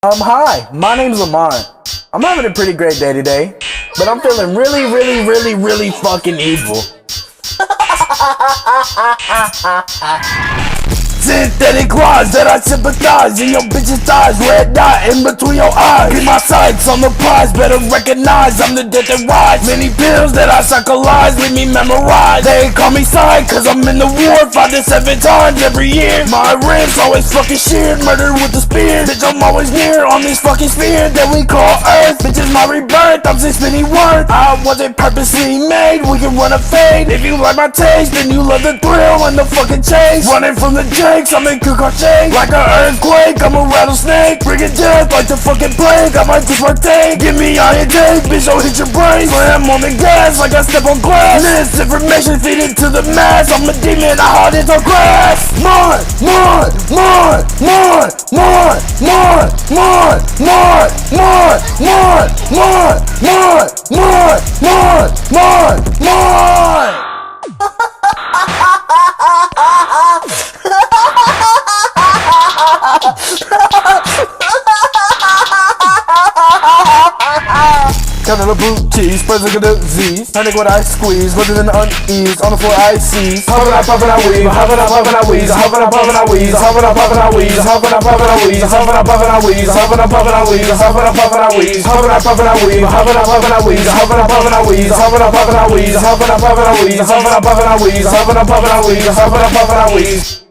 Hi, my name's Lamont. I'm having a pretty great day today, but I'm feeling really fucking evil. Synthetic lies that I sympathize in your bitch's thighs, red dot in between your eyes. Keep my sights on the prize, better recognize I'm the death that rides. Many pills that I psycholize, leave me memorized. They call me psych, cause I'm in the war 5 to 7 times every year. My ribs always fucking sheared, murdered with a spear. Bitch, I'm always near on this fucking sphere that we call Earth. Bitch, is my rebirth, I'm 6 penny worth. I wasn't purposely made, we can run a fade. If you like my taste, then you love the thrill and the fucking chase. Running from the jakes, I'm in Kukache. Like an earthquake, I'm a rattlesnake. Bringing death like the fucking plague. I might just partake. Give me iron tape, bitch, don't hit your brain. Slam on the gas like I step on glass. Misinformation feed into the mass. I'm a demon, I hard into grass. More. Counting the blue cheese, spreads like a disease. Panic when I squeeze, living in the unease. On the floor I seize. Huffing up, puffing, I weave. Huffing up, puffing, I wheeze. Huffing up, puffing, I wheeze. Huffing up, puffing, I wheeze. Huffing up, puffing, I wheeze. Huffing up, puffing, I wheeze. Huffing up, puffing, I wheeze. Huffing up, puffing, I wheeze. Huffing up, puffing, I weave. Huffing up, puffing, I wheeze. Huffing up, puffing, I wheeze. Huffing up, puffing, I wheeze. Huffing up, puffing, I wheeze. Huffing up, puffing, I wheeze. Huffing up, puffing, I wheeze. Huffing up, puffing, I wheeze.